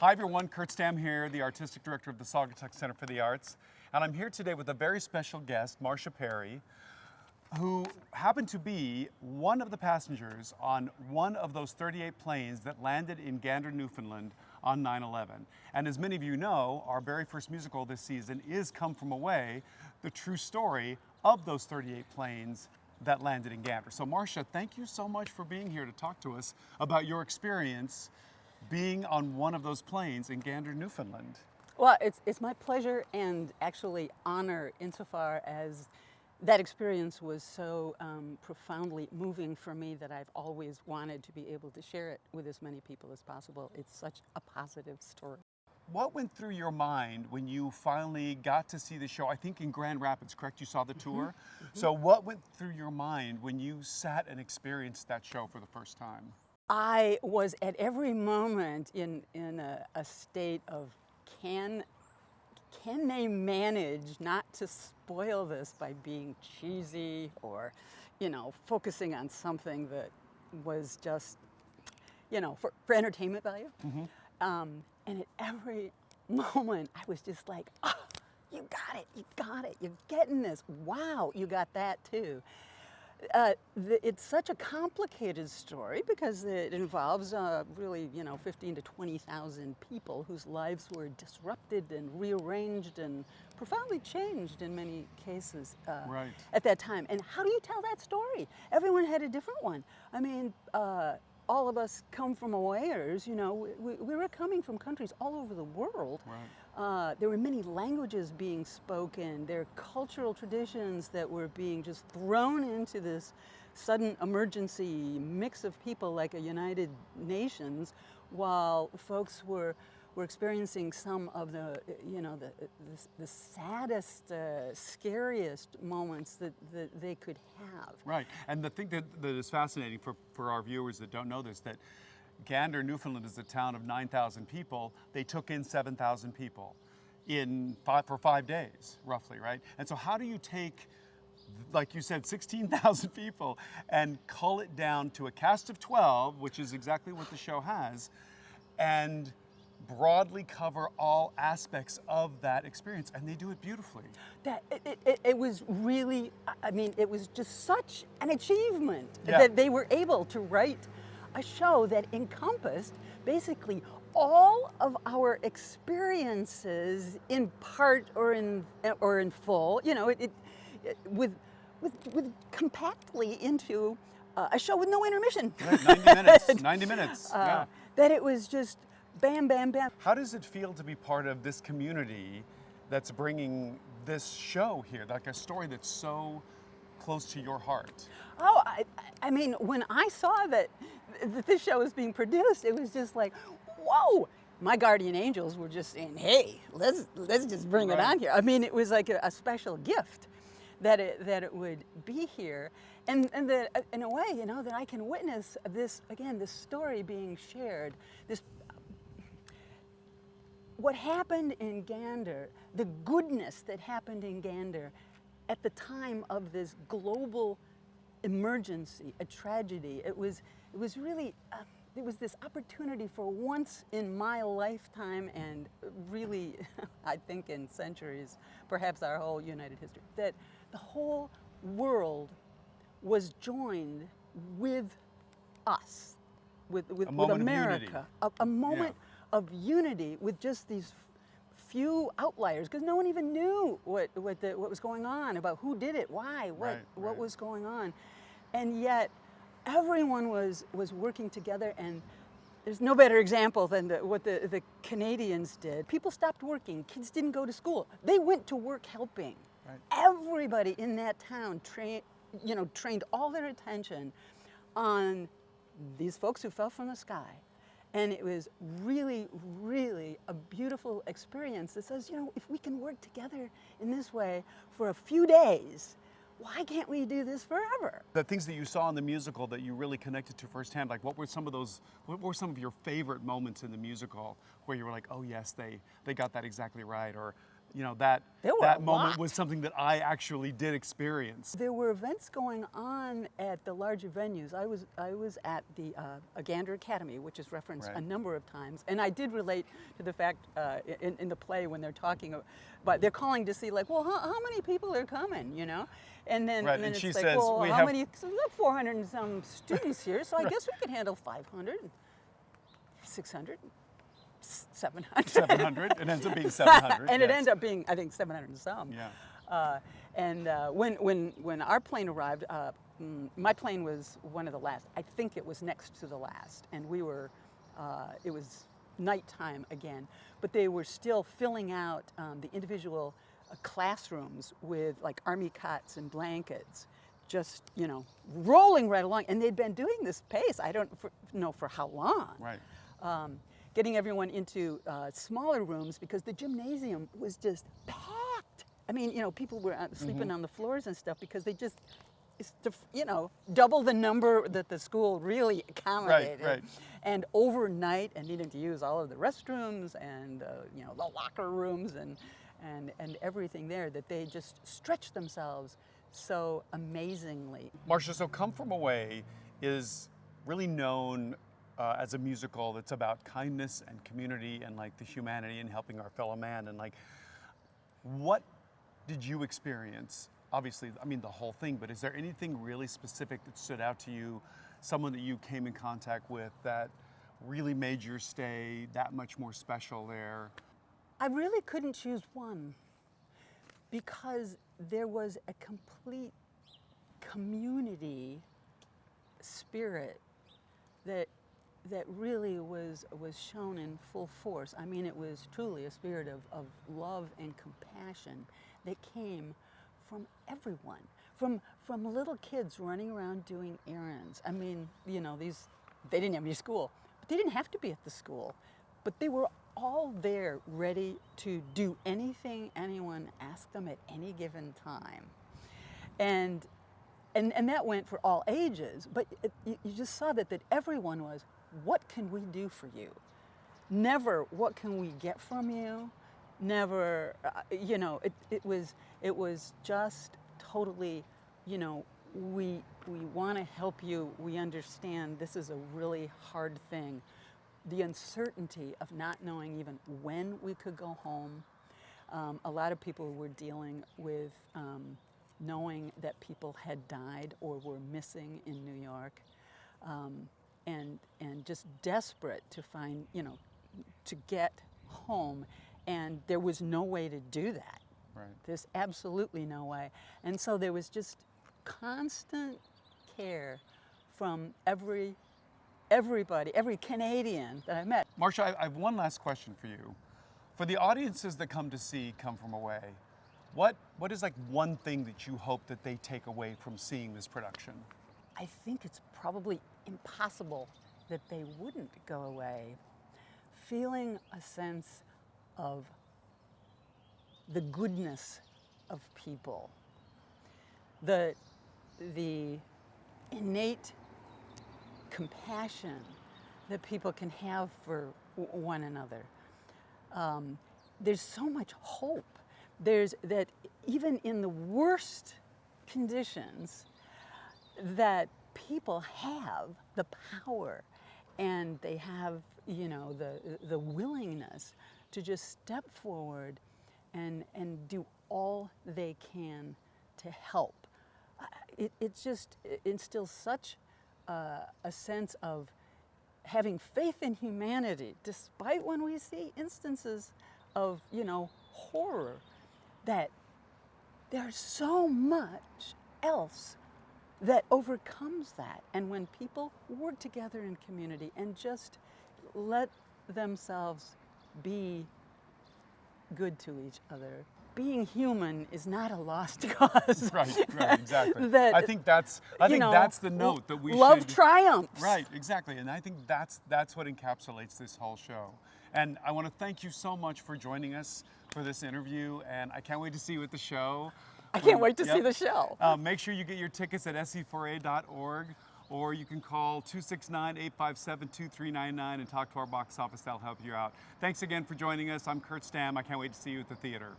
Hi everyone, Kurt Stamm here, the Artistic Director of the Saugatuck Center for the Arts. And I'm here today with a very special guest, Marcia Perry, who happened to be one of the passengers on one of those 38 planes that landed in Gander, Newfoundland on 9/11. And as many of you know, our very first musical this season is Come From Away, the true story of those 38 planes that landed in Gander. So Marcia, thank you so much for being here to talk to us about your experience being on one of those planes in Gander, Newfoundland. Well, it's my pleasure and actually honor insofar as that experience was so profoundly moving for me that I've always wanted to be able to share it with as many people as possible. It's such a positive story. What went through your mind when you finally got to see the show? I think in Grand Rapids, correct? You saw the tour? So what went through your mind when you sat and experienced that show for the first time? I was at every moment in a state of can they manage not to spoil this by being cheesy or, focusing on something that was just, for entertainment value. And at every moment I was just like, oh, you got it, you're getting this. Wow, you got that too. It's such a complicated story because it involves really, 15 to 20,000 people whose lives were disrupted and rearranged and profoundly changed in many cases Right. at that time. And how do you tell that story? Everyone had a different one. I mean, all of us come from awayers, we were coming from countries all over the world. Right. There were many languages being spoken. There are cultural traditions that were being just thrown into this sudden emergency mix of people like a United Nations, while folks were experiencing some of the saddest, scariest moments that they could have. Right, and the thing that is fascinating for our viewers that don't know this, that Gander, Newfoundland is a town of 9,000 people. They took in 7,000 people for 5 days, roughly, right? And so how do you take, like you said, 16,000 people and cull it down to a cast of 12, which is exactly what the show has, and broadly cover all aspects of that experience, and they do it beautifully. It was really, it was just such an achievement Yeah. that they were able to write a show that encompassed basically all of our experiences in part or in full, with compactly into a show with no intermission. Right, 90 minutes, 90 minutes, yeah. That it was just bam, bam, bam. How does it feel to be part of this community that's bringing this show here, like a story that's so close to your heart? Oh, I mean, when I saw that this show was being produced, it was just like, whoa! My guardian angels were just saying, hey, let's just bring it on here. I mean, it was like a special gift that it would be here, and that in a way, that I can witness this again, this story being shared. What happened in Gander, the goodness that happened in Gander at the time of this global emergency, a tragedy. It was really, it was this opportunity for once in my lifetime, and really, I think in centuries, perhaps our whole united history, that the whole world was joined with us, with America. A moment of unity with just these few outliers, because no one even knew what was going on, about who did it, why, what was going on, and yet everyone was working together. And there's no better example than what the Canadians did. People stopped working. Kids didn't go to school. They went to work helping. Right. Everybody in that town trained all their attention on these folks who fell from the sky. And it was really, really a beautiful experience that says, if we can work together in this way for a few days, why can't we do this forever? The things that you saw in the musical that you really connected to firsthand, like what were some of your favorite moments in the musical where you were like, oh yes, they got that exactly right, or you know, that There were that a moment lot. was something that I actually did experience. There were events going on at the larger venues. I was at the Gander Academy, which is referenced Right. a number of times, and I did relate to the fact in the play when they're talking, but they're calling to see like, well, how many people are coming, you know, and then Right, and then and it's she like, says, well, we how have- many? So we have 400 and some students here, so I guess we could handle 500, 600. 700. 700. It ends up being 700. And it yes. ended up being, I think, 700 and some. Yeah. When our plane arrived, my plane was one of the last. I think it was next to the last, and we were. It was nighttime again, but they were still filling out the individual classrooms with like army cots and blankets, just rolling right along. And they'd been doing this pace. I don't know for how long. Right. Getting everyone into smaller rooms because the gymnasium was just packed. I mean, people were sleeping on the floors and stuff because they just, double the number that the school really accommodated. Right. And overnight, and needing to use all of the restrooms and the locker rooms and everything there, that they just stretched themselves so amazingly. Marcia, so Come From Away is really known as a musical that's about kindness and community and like the humanity and helping our fellow man. And like, what did you experience? Obviously, I mean the whole thing, but is there anything really specific that stood out to you? Someone that you came in contact with that really made your stay that much more special there? I really couldn't choose one because there was a complete community spirit that really was shown in full force. I mean, it was truly a spirit of love and compassion that came from everyone, from little kids running around doing errands. I mean, they didn't have any school, but they didn't have to be at the school, but they were all there ready to do anything anyone asked them at any given time. And that went for all ages, but you just saw that everyone was, what can we do for you? Never, what can we get from you? Never, it was just totally, we want to help you. We understand this is a really hard thing. The uncertainty of not knowing even when we could go home. A lot of people were dealing with knowing that people had died or were missing in New York. And just desperate to find, to get home. And there was no way to do that. Right. There's absolutely no way. And so there was just constant care from everybody, every Canadian that I met. Marcia, I have one last question for you. For the audiences that come to see Come From Away, what is like one thing that you hope that they take away from seeing this production? I think it's probably impossible that they wouldn't go away feeling a sense of the goodness of people, the innate compassion that people can have for one another. There's so much hope. There's that even in the worst conditions, that people have the power and they have, the willingness to just step forward and do all they can to help. It just instills such a sense of having faith in humanity, despite when we see instances of, horror, that there's so much else that overcomes that. And when people work together in community and just let themselves be good to each other, being human is not a lost cause. Right, exactly. That, I think that's the note that we love should. triumphs. Right, exactly. And I think that's what encapsulates this whole show. And I want to thank you so much for joining us for this interview, and I can't wait to see you at the show. I can't wait to see the show. Make sure you get your tickets at se4a.org, or you can call 269-857-2399 and talk to our box office. That'll help you out. Thanks again for joining us. I'm Kurt Stamm. I can't wait to see you at the theater.